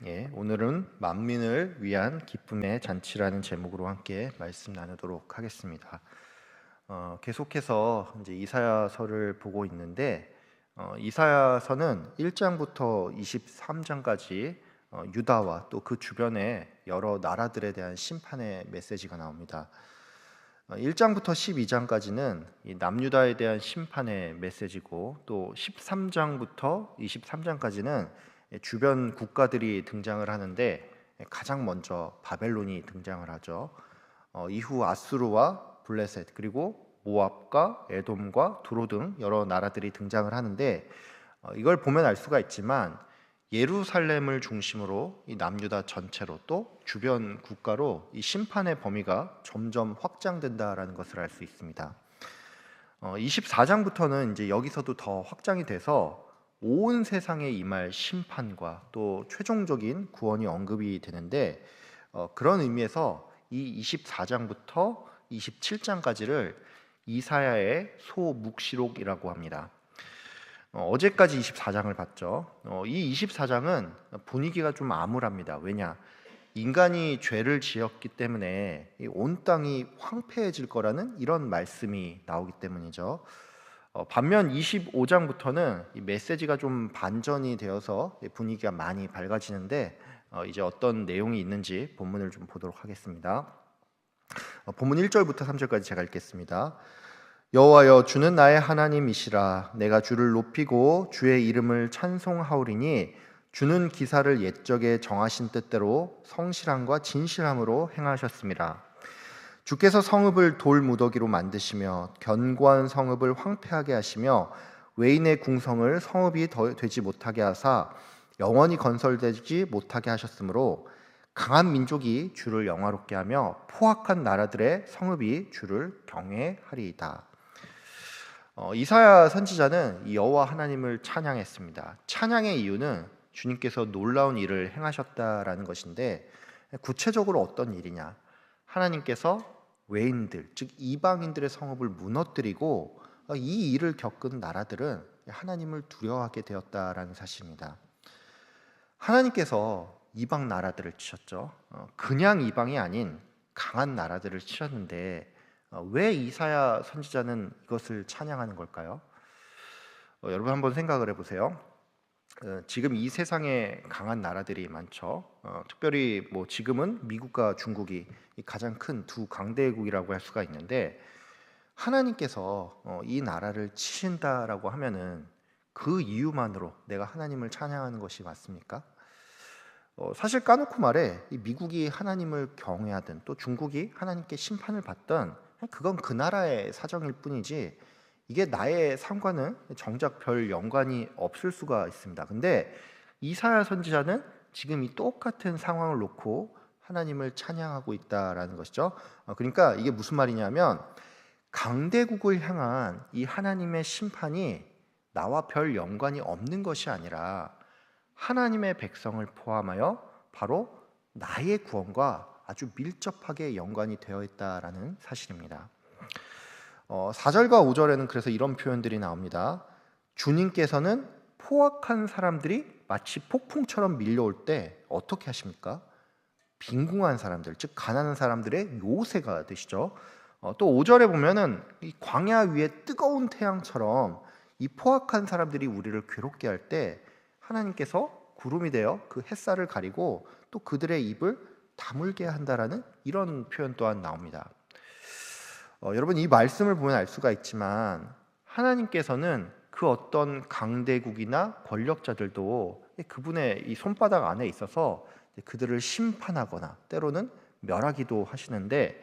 예, 오늘은 만민을 위한 기쁨의 잔치라는 제목으로 함께 말씀 나누도록 하겠습니다. 계속해서 이제 이사야서를 보고 있는데 이사야서는 1장부터 23장까지 유다와 또 그 주변의 여러 나라들에 대한 심판의 메시지가 나옵니다. 1장부터 12장까지는 이 남유다에 대한 심판의 메시지고, 또 13장부터 23장까지는 주변 국가들이 등장을 하는데 가장 먼저 바벨론이 등장을 하죠. 이후 아수르와 블레셋, 그리고 모압과 에돔과 두로 등 여러 나라들이 등장을 하는데, 이걸 보면 알 수가 있지만 예루살렘을 중심으로 이 남유다 전체로 또 주변 국가로 이 심판의 범위가 점점 확장된다라는 것을 알 수 있습니다. 24장부터는 이제 여기서도 더 확장이 돼서 온 세상에 임할 심판과 또 최종적인 구원이 언급이 되는데, 그런 의미에서 이 24장부터 27장까지를 이사야의 소묵시록이라고 합니다. 어제까지 24장을 봤죠. 이 24장은 분위기가 좀 암울합니다. 왜냐? 인간이 죄를 지었기 때문에 온 땅이 황폐해질 거라는 이런 말씀이 나오기 때문이죠. 반면 25장부터는 이 메시지가 좀 반전이 되어서 분위기가 많이 밝아지는데, 이제 어떤 내용이 있는지 본문을 좀 보도록 하겠습니다. 본문 1절부터 3절까지 제가 읽겠습니다. 여호와여, 주는 나의 하나님이시라. 내가 주를 높이고 주의 이름을 찬송하오리니 주는 기사를 옛적에 정하신 뜻대로 성실함과 진실함으로 행하셨습니다. 주께서 성읍을 돌무더기로 만드시며 견고한 성읍을 황폐하게 하시며 외인의 궁성을 성읍이 되지 못하게 하사 영원히 건설되지 못하게 하셨으므로 강한 민족이 주를 영화롭게 하며 포악한 나라들의 성읍이 주를 경외하리이다. 이사야 선지자는 여호와 하나님을 찬양했습니다. 찬양의 이유는 주님께서 놀라운 일을 행하셨다라는 것인데, 구체적으로 어떤 일이냐? 하나님께서 외인들, 즉 이방인들의 성읍을 무너뜨리고 이 일을 겪은 나라들은 하나님을 두려워하게 되었다라는 사실입니다. 하나님께서 이방 나라들을 치셨죠. 그냥 이방이 아닌 강한 나라들을 치셨는데, 왜 이사야 선지자는 이것을 찬양하는 걸까요? 여러분 한번 생각을 해보세요. 지금 이 세상에 강한 나라들이 많죠. 특별히 뭐 지금은 미국과 중국이 가장 큰 두 강대국이라고 할 수가 있는데, 하나님께서 이 나라를 치신다라고 하면은 그 이유만으로 내가 하나님을 찬양하는 것이 맞습니까? 사실 까놓고 말해, 이 미국이 하나님을 경외하든 또 중국이 하나님께 심판을 받든 그건 그 나라의 사정일 뿐이지 이게 나의 삶과는 정작 별 연관이 없을 수가 있습니다. 근데 이사야 선지자는 지금 이 똑같은 상황을 놓고 하나님을 찬양하고 있다라는 것이죠. 그러니까 이게 무슨 말이냐면, 강대국을 향한 이 하나님의 심판이 나와 별 연관이 없는 것이 아니라 하나님의 백성을 포함하여 바로 나의 구원과 아주 밀접하게 연관이 되어 있다라는 사실입니다. 4절과 5절에는 그래서 이런 표현들이 나옵니다. 주님께서는 포악한 사람들이 마치 폭풍처럼 밀려올 때 어떻게 하십니까? 빈궁한 사람들, 즉 가난한 사람들의 요새가 되시죠. 또 5절에 보면은 이 광야 위에 뜨거운 태양처럼 이 포악한 사람들이 우리를 괴롭게 할 때 하나님께서 구름이 되어 그 햇살을 가리고 또 그들의 입을 다물게 한다라는 이런 표현 또한 나옵니다. 여러분, 이 말씀을 보면 알 수가 있지만 하나님께서는 그 어떤 강대국이나 권력자들도 그분의 이 손바닥 안에 있어서 그들을 심판하거나 때로는 멸하기도 하시는데,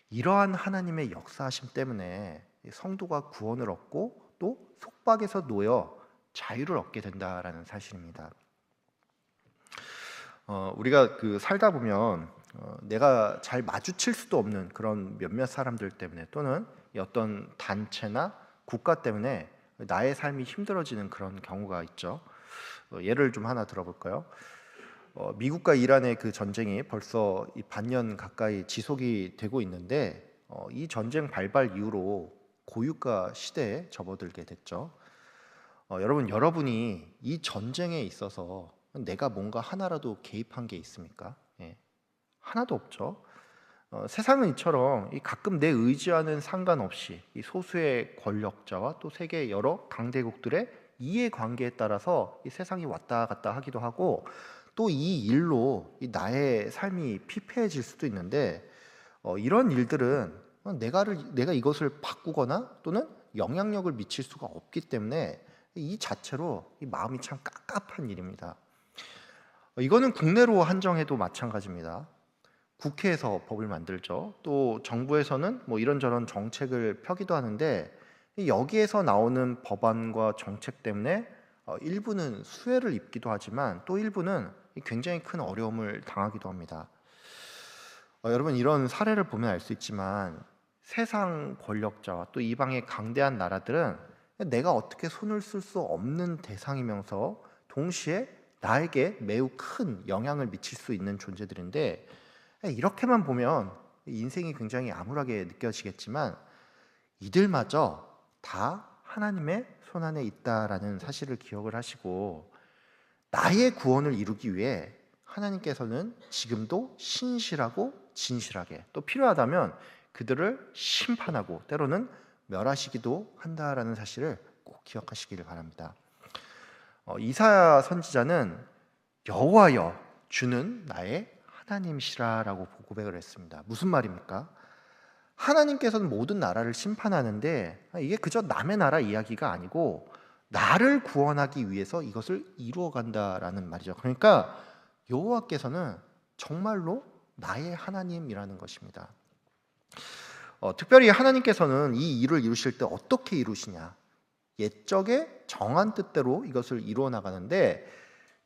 이러한 하나님의 역사하심 때문에 성도가 구원을 얻고 또 속박에서 놓여 자유를 얻게 된다라는 사실입니다. 우리가 살다 보면 내가 잘 마주칠 수도 없는 그런 몇몇 사람들 때문에 또는 어떤 단체나 국가 때문에 나의 삶이 힘들어지는 그런 경우가 있죠. 예를 좀 하나 들어볼까요? 미국과 이란의 그 전쟁이 벌써 반년 가까이 지속이 되고 있는데, 이 전쟁 발발 이후로 고유가 시대에 접어들게 됐죠. 여러분이 이 전쟁에 있어서 내가 뭔가 하나라도 개입한 게 있습니까? 예, 하나도 없죠. 세상은 이처럼 가끔 내 의지와는 상관없이 이 소수의 권력자와 또 세계의 여러 강대국들의 이해관계에 따라서 이 세상이 왔다 갔다 하기도 하고, 또 이 일로 나의 삶이 피폐해질 수도 있는데, 이런 일들은 내가 이것을 바꾸거나 또는 영향력을 미칠 수가 없기 때문에 이 자체로 이 마음이 참 깝깝한 일입니다. 이거는 국내로 한정해도 마찬가지입니다. 국회에서 법을 만들죠. 또 정부에서는 뭐 이런저런 정책을 펴기도 하는데, 여기에서 나오는 법안과 정책 때문에 일부는 수혜를 입기도 하지만 또 일부는 굉장히 큰 어려움을 당하기도 합니다. 여러분, 이런 사례를 보면 알 수 있지만 세상 권력자와 또 이방의 강대한 나라들은 내가 어떻게 손을 쓸 수 없는 대상이면서 동시에 나에게 매우 큰 영향을 미칠 수 있는 존재들인데, 이렇게만 보면 인생이 굉장히 암울하게 느껴지겠지만 이들마저 다 하나님의 손안에 있다라는 사실을 기억을 하시고, 나의 구원을 이루기 위해 하나님께서는 지금도 신실하고 진실하게, 또 필요하다면 그들을 심판하고 때로는 멸하시기도 한다라는 사실을 꼭 기억하시기를 바랍니다. 이사야 선지자는 여호와여 주는 나의 하나님이시라라고 고백을 했습니다. 무슨 말입니까? 하나님께서는 모든 나라를 심판하는데 이게 그저 남의 나라 이야기가 아니고 나를 구원하기 위해서 이것을 이루어 간다라는 말이죠. 그러니까 여호와께서는 정말로 나의 하나님이라는 것입니다. 특별히 하나님께서는 이 일을 이루실 때 어떻게 이루시냐? 옛적의 정한 뜻대로 이것을 이루어 나가는데,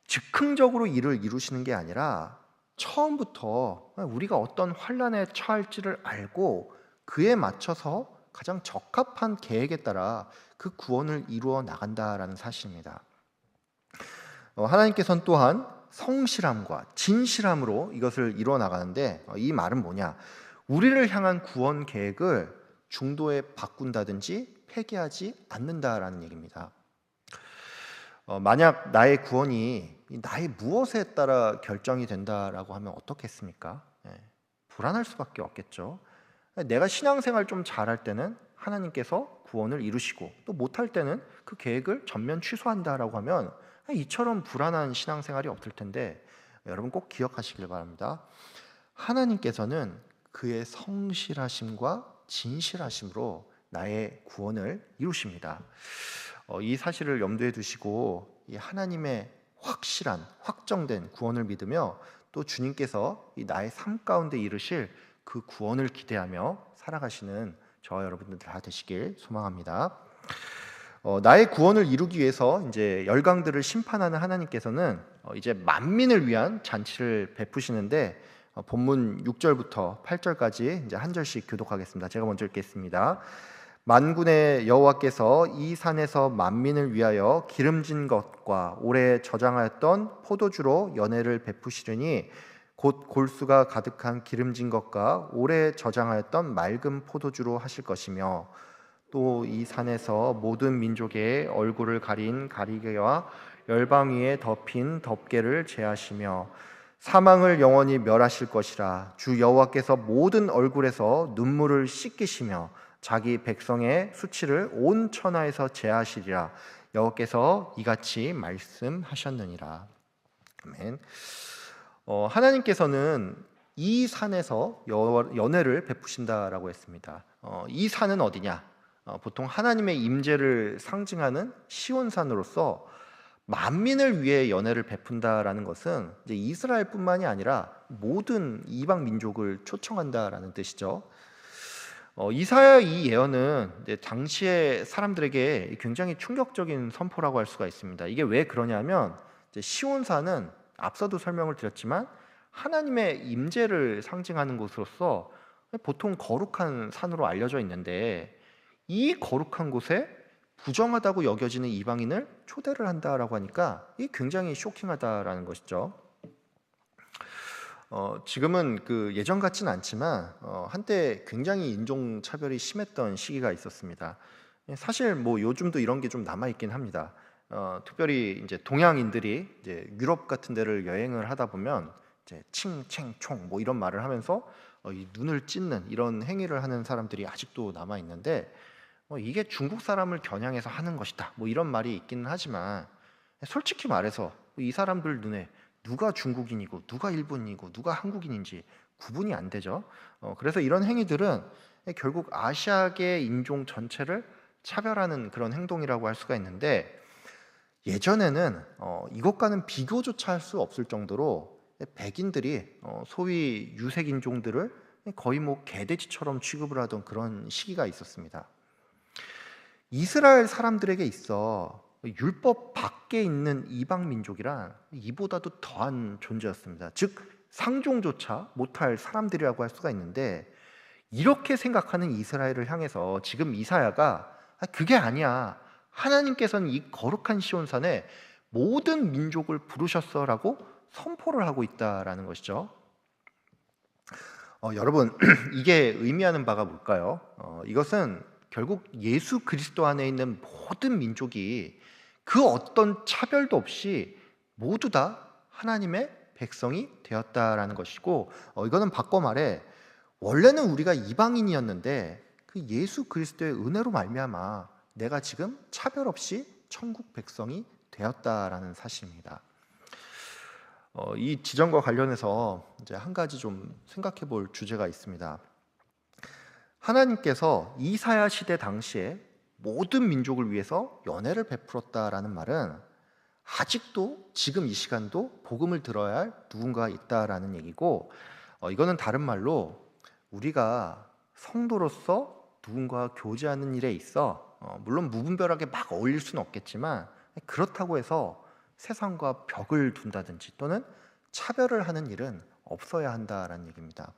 즉흥적으로 일을 이루시는 게 아니라 처음부터 우리가 어떤 환난에 처할지를 알고 그에 맞춰서 가장 적합한 계획에 따라 그 구원을 이루어 나간다라는 사실입니다. 하나님께서는 또한 성실함과 진실함으로 이것을 이루어 나가는데, 이 말은 뭐냐? 우리를 향한 구원 계획을 중도에 바꾼다든지 폐기하지 않는다라는 얘기입니다. 만약 나의 구원이 나의 무엇에 따라 결정이 된다라고 하면 어떻겠습니까? 불안할 수밖에 없겠죠. 내가 신앙생활 좀 잘할 때는 하나님께서 구원을 이루시고, 또 못할 때는 그 계획을 전면 취소한다라고 하면 이처럼 불안한 신앙생활이 없을 텐데, 여러분 꼭 기억하시길 바랍니다. 하나님께서는 그의 성실하심과 진실하심으로 나의 구원을 이루십니다. 이 사실을 염두에 두시고 이 하나님의 확실한 확정된 구원을 믿으며, 또 주님께서 이 나의 삶 가운데 이루실 그 구원을 기대하며 살아가시는 저와 여러분들 다 되시길 소망합니다. 나의 구원을 이루기 위해서 이제 열강들을 심판하는 하나님께서는 이제 만민을 위한 잔치를 베푸시는데, 본문 6절부터 8절까지 이제 한 절씩 교독하겠습니다. 제가 먼저 읽겠습니다. 만군의 여호와께서 이 산에서 만민을 위하여 기름진 것과 오래 저장하였던 포도주로 연회를 베푸시려니, 곧 골수가 가득한 기름진 것과 오래 저장하였던 맑은 포도주로 하실 것이며, 또 이 산에서 모든 민족의 얼굴을 가린 가리개와 열방 위에 덮인 덮개를 제하시며 사망을 영원히 멸하실 것이라. 주 여호와께서 모든 얼굴에서 눈물을 씻기시며 자기 백성의 수치를 온 천하에서 제하시리라. 여호와께서 이같이 말씀하셨느니라. 아멘. 하나님께서는 이 산에서 연회를 베푸신다라고 했습니다. 이 산은 어디냐? 보통 하나님의 임재를 상징하는 시온산으로서 만민을 위해 연회를 베푼다라는 것은 이제 이스라엘뿐만이 아니라 모든 이방 민족을 초청한다라는 뜻이죠. 이사야 이 예언은 이제 당시의 사람들에게 굉장히 충격적인 선포라고 할 수가 있습니다. 이게 왜 그러냐면, 이제 시온산은 앞서도 설명을 드렸지만 하나님의 임재를 상징하는 곳으로서 보통 거룩한 산으로 알려져 있는데, 이 거룩한 곳에 부정하다고 여겨지는 이방인을 초대를 한다라고 하니까 이게 굉장히 쇼킹하다라는 것이죠. 지금은 그 예전 같지는 않지만 한때 굉장히 인종차별이 심했던 시기가 있었습니다. 사실 뭐 요즘도 이런 게 좀 남아 있긴 합니다. 특별히 이제 동양인들이 이제 유럽 같은 데를 여행을 하다 보면 이제 칭챙총 뭐 이런 말을 하면서 이 눈을 찢는 이런 행위를 하는 사람들이 아직도 남아 있는데 이게 중국 사람을 겨냥해서 하는 것이다. 뭐 이런 말이 있기는 하지만 솔직히 말해서 이 사람들 눈에 누가 중국인이고 누가 일본인이고 누가 한국인인지 구분이 안 되죠. 그래서 이런 행위들은 결국 아시아계 인종 전체를 차별하는 그런 행동이라고 할 수가 있는데 예전에는 이것과는 비교조차 할 수 없을 정도로 백인들이 소위 유색 인종들을 거의 뭐 개돼지처럼 취급을 하던 그런 시기가 있었습니다. 이스라엘 사람들에게 있어 율법 밖에 있는 이방 민족이란 이보다도 더한 존재였습니다. 즉 상종조차 못할 사람들이라고 할 수가 있는데 이렇게 생각하는 이스라엘을 향해서 지금 이사야가 그게 아니야. 하나님께서는 이 거룩한 시온산에 모든 민족을 부르셨어라고 선포를 하고 있다라는 것이죠. 여러분 이게 의미하는 바가 뭘까요? 이것은 결국 예수 그리스도 안에 있는 모든 민족이 그 어떤 차별도 없이 모두 다 하나님의 백성이 되었다라는 것이고 이거는 바꿔 말해 원래는 우리가 이방인이었는데 그 예수 그리스도의 은혜로 말미암아 내가 지금 차별 없이 천국 백성이 되었다라는 사실입니다. 이 지점과 관련해서 이제 한 가지 좀 생각해 볼 주제가 있습니다. 하나님께서 이사야 시대 당시에 모든 민족을 위해서 연혜를 베풀었다라는 말은 아직도 지금 이 시간도 복음을 들어야 할 누군가 있다라는 얘기고 이거는 다른 말로 우리가 성도로서 누군가 교제하는 일에 있어 물론 무분별하게 막 어울릴 수는 없겠지만 그렇다고 해서 세상과 벽을 둔다든지 또는 차별을 하는 일은 없어야 한다라는 얘기입니다.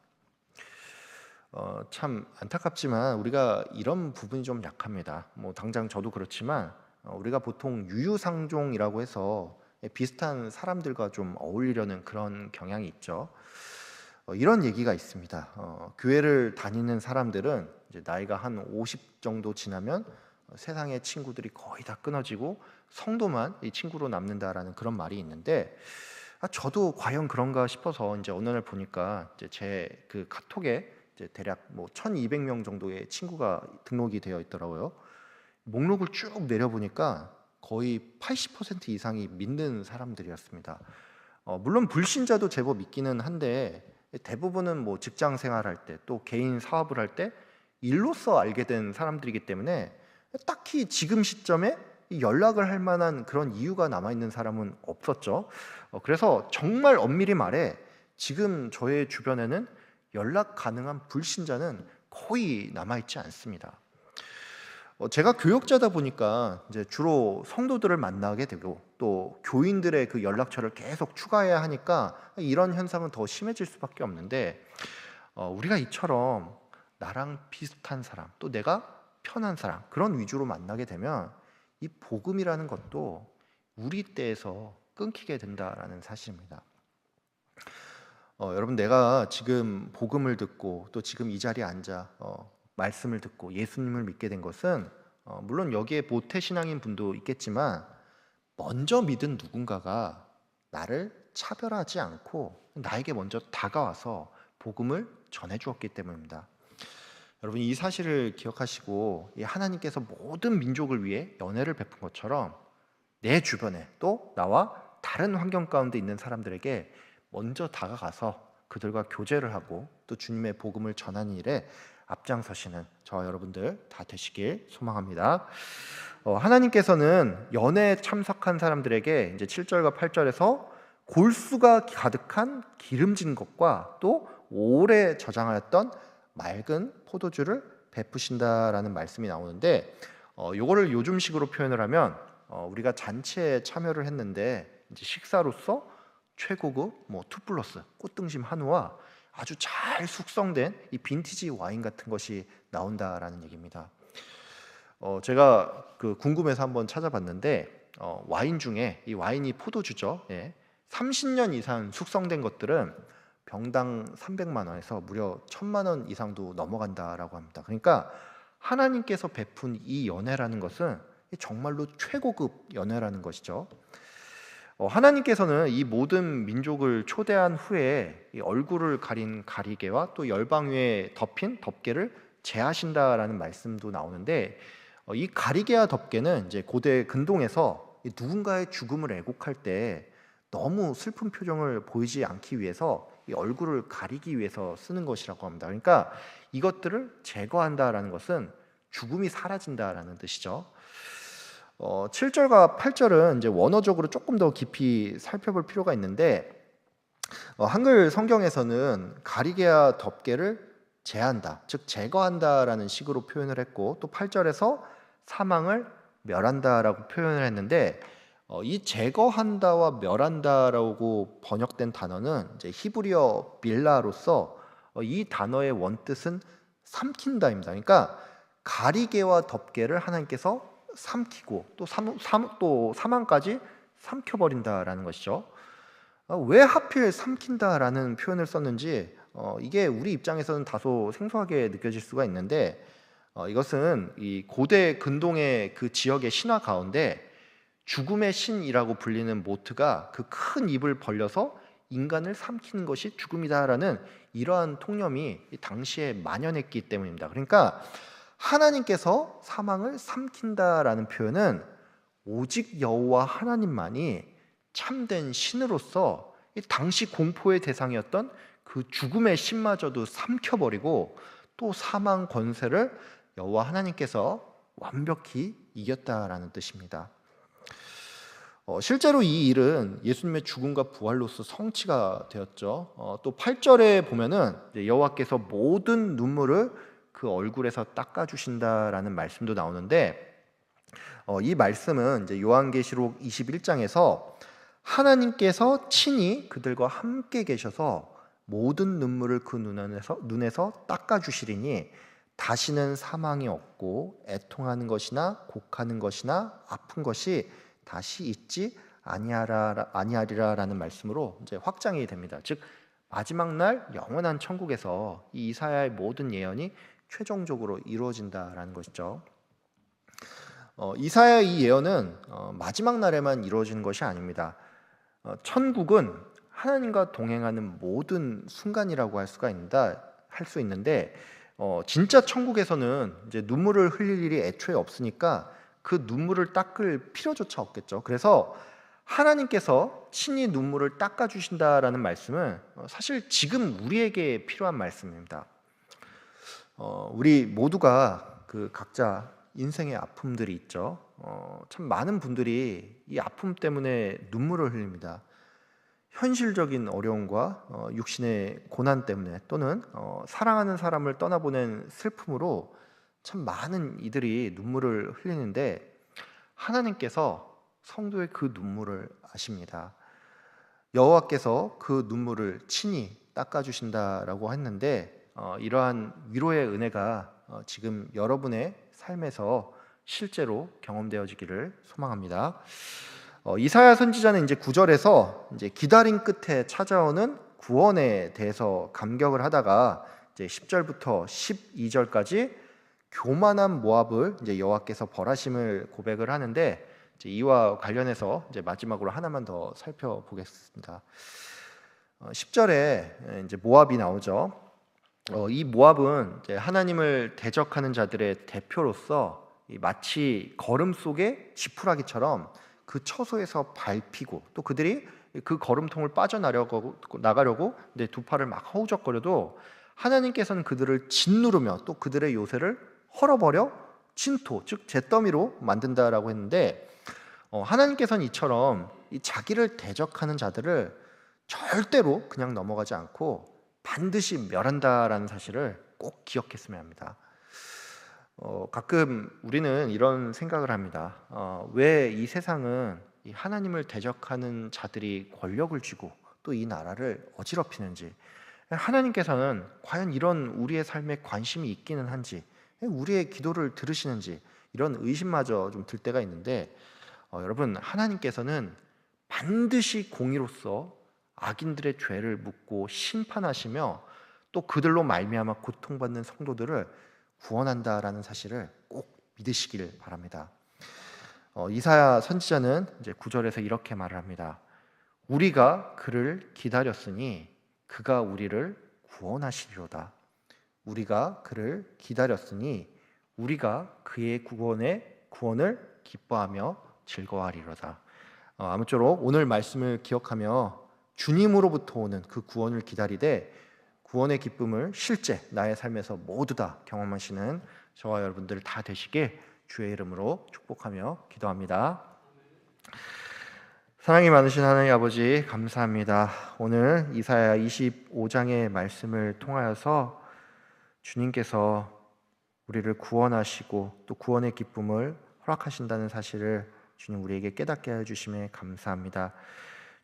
참 안타깝지만 우리가 이런 부분이 좀 약합니다. 뭐 당장 저도 그렇지만 우리가 보통 유유상종이라고 해서 비슷한 사람들과 좀 어울리려는 그런 경향이 있죠. 이런 얘기가 있습니다. 교회를 다니는 사람들은 이제 나이가 한 50 정도 지나면 세상의 친구들이 거의 다 끊어지고 성도만 이 친구로 남는다라는 그런 말이 있는데 저도 과연 그런가 싶어서 이제 어느 날 보니까 이제 제 그 카톡에 이제 대략 뭐 1,200명 정도의 친구가 등록이 되어 있더라고요. 목록을 쭉 내려보니까 거의 80% 이상이 믿는 사람들이었습니다. 물론 불신자도 제법 있기는 한데 대부분은 뭐 직장 생활할 때 또 개인 사업을 할 때 일로서 알게 된 사람들이기 때문에 딱히 지금 시점에 연락을 할 만한 그런 이유가 남아있는 사람은 없었죠. 그래서 정말 엄밀히 말해 지금 저의 주변에는 연락 가능한 불신자는 거의 남아있지 않습니다. 제가 교역자다 보니까 이제 주로 성도들을 만나게 되고 또 교인들의 그 연락처를 계속 추가해야 하니까 이런 현상은 더 심해질 수밖에 없는데 우리가 이처럼 나랑 비슷한 사람 또 내가 편한 사람 그런 위주로 만나게 되면 이 복음이라는 것도 우리 때에서 끊기게 된다라는 사실입니다. 여러분 내가 지금 복음을 듣고 또 지금 이 자리에 앉아 말씀을 듣고 예수님을 믿게 된 것은 물론 여기에 모태신앙인 분도 있겠지만 먼저 믿은 누군가가 나를 차별하지 않고 나에게 먼저 다가와서 복음을 전해주었기 때문입니다. 여러분 이 사실을 기억하시고 하나님께서 모든 민족을 위해 연혜를 베푼 것처럼 내 주변에 또 나와 다른 환경 가운데 있는 사람들에게 먼저 다가가서 그들과 교제를 하고 또 주님의 복음을 전하는 일에 앞장서시는 저와 여러분들 다 되시길 소망합니다. 하나님께서는 연애에 참석한 사람들에게 이제 7절과 8절에서 골수가 가득한 기름진 것과 또 오래 저장하였던 맑은 포도주를 베푸신다라는 말씀이 나오는데 요거를 요즘식으로 표현을 하면 우리가 잔치에 참여를 했는데 이제 식사로서 최고급 뭐 2플러스 꽃등심 한우와 아주 잘 숙성된 이 빈티지 와인 같은 것이 나온다라는 얘기입니다. 제가 그 궁금해서 한번 찾아봤는데 와인 중에 이 와인이 포도주죠. 30년 이상 숙성된 것들은 병당 300만 원에서 무려 1,000만 원 이상도 넘어간다라고 합니다. 그러니까 하나님께서 베푼 이 연애라는 것은 정말로 최고급 연회라는 것이죠. 하나님께서는 이 모든 민족을 초대한 후에 이 얼굴을 가린 가리개와 또 열방 위에 덮인 덮개를 제하신다라는 말씀도 나오는데, 이 가리개와 덮개는 이제 고대 근동에서 누군가의 죽음을 애곡할 때 너무 슬픈 표정을 보이지 않기 위해서 이 얼굴을 가리기 위해서 쓰는 것이라고 합니다. 그러니까 이것들을 제거한다라는 것은 죽음이 사라진다라는 뜻이죠. 7절과 8절은 이제 원어적으로 조금 더 깊이 살펴볼 필요가 있는데, 한글 성경에서는 가리개와 덮개를 제한다, 즉 제거한다라는 식으로 표현을 했고, 또 8절에서 사망을 멸한다라고 표현을 했는데, 이 제거한다와 멸한다라고 번역된 단어는 이제 히브리어 빌라로서 이 단어의 원뜻은 삼킨다입니다. 그러니까 가리개와 덮개를 하나님께서 삼키고 또 사망까지 삼켜버린다라는 것이죠. 왜 하필 삼킨다라는 표현을 썼는지 이게 우리 입장에서는 다소 생소하게 느껴질 수가 있는데, 이것은 이 고대 근동의 그 지역의 신화 가운데 죽음의 신이라고 불리는 모트가 그 큰 입을 벌려서 인간을 삼키는 것이 죽음이다라는 이러한 통념이 당시에 만연했기 때문입니다. 그러니까 하나님께서 사망을 삼킨다라는 표현은 오직 여호와 하나님만이 참된 신으로서 이 당시 공포의 대상이었던 그 죽음의 신마저도 삼켜버리고 또 사망 권세를 여호와 하나님께서 완벽히 이겼다라는 뜻입니다. 실제로 이 일은 예수님의 죽음과 부활로서 성취가 되었죠. 또 8절에 보면은 여호와께서 모든 눈물을 그 얼굴에서 닦아주신다라는 말씀도 나오는데, 이 말씀은 이제 요한계시록 21장에서 하나님께서 친히 그들과 함께 계셔서 모든 눈물을 그 눈에서 닦아주시리니 다시는 사망이 없고 애통하는 것이나 곡하는 것이나 아픈 것이 다시 있지 아니하리라라는 말씀으로 이제 확장이 됩니다. 즉 마지막 날 영원한 천국에서 이 이사야의 모든 예언이 최종적으로 이루어진다라는 것이죠. 이사야의 이 예언은 마지막 날에만 이루어지는 것이 아닙니다. 천국은 하나님과 동행하는 모든 순간이라고 할 수 있는데, 진짜 천국에서는 이제 눈물을 흘릴 일이 애초에 없으니까 그 눈물을 닦을 필요조차 없겠죠. 그래서 하나님께서 친히 눈물을 닦아주신다라는 말씀은 사실 지금 우리에게 필요한 말씀입니다. 우리 모두가 그 각자 인생의 아픔들이 있죠. 참 많은 분들이 이 아픔 때문에 눈물을 흘립니다. 현실적인 어려움과 육신의 고난 때문에, 또는 사랑하는 사람을 떠나보낸 슬픔으로 참 많은 이들이 눈물을 흘리는데, 하나님께서 성도의 그 눈물을 아십니다. 여호와께서 그 눈물을 친히 닦아주신다라고 했는데, 이러한 위로의 은혜가 지금 여러분의 삶에서 실제로 경험되어지기를 소망합니다. 이사야 선지자는 이제 9절에서 이제 기다림 끝에 찾아오는 구원에 대해서 감격을 하다가 이제 10절부터 12절까지 교만한 모압을 이제 여호와께서 벌하심을 고백을 하는데, 이제 이와 관련해서 이제 마지막으로 하나만 더 살펴보겠습니다. 10절에 이제 모압이 나오죠. 이 모압은 이제 하나님을 대적하는 자들의 대표로서 마치 걸음 속에 지푸라기처럼 그 처소에서 밟히고, 또 그들이 그 걸음통을 나가려고 이제 두 팔을 막 허우적거려도 하나님께서는 그들을 짓누르며 또 그들의 요새를 헐어버려 진토, 즉 잿더미로 만든다라고 했는데, 하나님께서는 이처럼 이 자기를 대적하는 자들을 절대로 그냥 넘어가지 않고 반드시 멸한다라는 사실을 꼭 기억했으면 합니다. 가끔 우리는 이런 생각을 합니다. 왜 이 세상은 이 하나님을 대적하는 자들이 권력을 쥐고 또 이 나라를 어지럽히는지, 하나님께서는 과연 이런 우리의 삶에 관심이 있기는 한지, 우리의 기도를 들으시는지, 이런 의심마저 좀 들 때가 있는데, 여러분, 하나님께서는 반드시 공의로서 악인들의 죄를 묻고 심판하시며 또 그들로 말미암아 고통받는 성도들을 구원한다라는 사실을 꼭 믿으시길 바랍니다. 이사야 선지자는 이제 9절에서 이렇게 말을 합니다. 우리가 그를 기다렸으니 그가 우리를 구원하시리로다. 우리가 그를 기다렸으니 우리가 그의 구원을 기뻐하며 즐거워하리로다. 아무쪼록 오늘 말씀을 기억하며 주님으로부터 오는 그 구원을 기다리되 구원의 기쁨을 실제 나의 삶에서 모두 다 경험하시는 저와 여러분들 다 되시길 주의 이름으로 축복하며 기도합니다. 사랑이 많으신 하나님 아버지 감사합니다. 오늘 이사야 25장의 말씀을 통하여서 주님께서 우리를 구원하시고 또 구원의 기쁨을 허락하신다는 사실을 주님 우리에게 깨닫게 해주심에 감사합니다.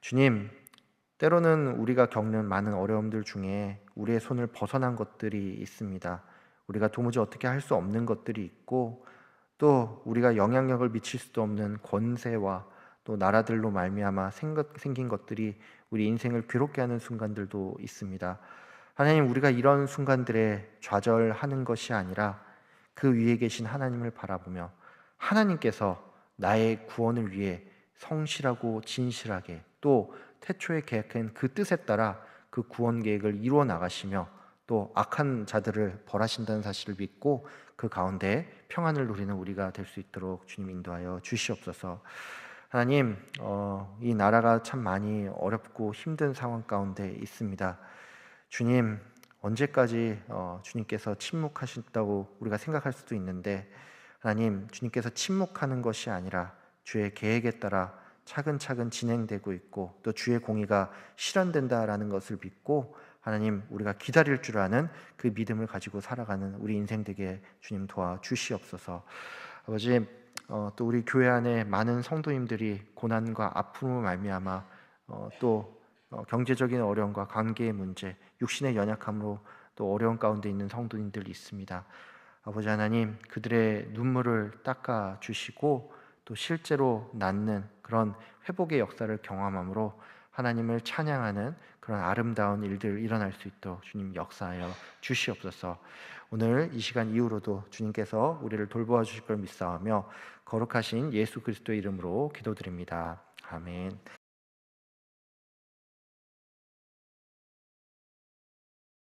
주님, 때로는 우리가 겪는 많은 어려움들 중에 우리의 손을 벗어난 것들이 있습니다. 우리가 도무지 어떻게 할 수 없는 것들이 있고 또 우리가 영향력을 미칠 수도 없는 권세와 또 나라들로 말미암아 생긴 것들이 우리 인생을 괴롭게 하는 순간들도 있습니다. 하나님, 우리가 이런 순간들에 좌절하는 것이 아니라 그 위에 계신 하나님을 바라보며 하나님께서 나의 구원을 위해 성실하고 진실하게 또 태초에 계획한 그 뜻에 따라 그 구원 계획을 이루어 나가시며 또 악한 자들을 벌하신다는 사실을 믿고 그 가운데 평안을 누리는 우리가 될 수 있도록 주님 인도하여 주시옵소서. 하나님, 이 나라가 참 많이 어렵고 힘든 상황 가운데 있습니다. 주님, 언제까지 주님께서 침묵하신다고 우리가 생각할 수도 있는데 하나님, 주님께서 침묵하는 것이 아니라 주의 계획에 따라 차근차근 진행되고 있고 또 주의 공의가 실현된다라는 것을 믿고 하나님, 우리가 기다릴 줄 아는 그 믿음을 가지고 살아가는 우리 인생 되게 주님 도와주시옵소서. 아버지, 또 우리 교회 안에 많은 성도님들이 고난과 아픔으로 말미암아 또 경제적인 어려움과 관계의 문제, 육신의 연약함으로 또 어려운 가운데 있는 성도님들이 있습니다. 아버지 하나님, 그들의 눈물을 닦아 주시고 또 실제로 낫는 그런 회복의 역사를 경험함으로 하나님을 찬양하는 그런 아름다운 일들 일어날 수 있도록 주님 역사하여 주시옵소서. 오늘 이 시간 이후로도 주님께서 우리를 돌보아 주실 걸 믿사오며 거룩하신 예수 그리스도의 이름으로 기도드립니다. 아멘.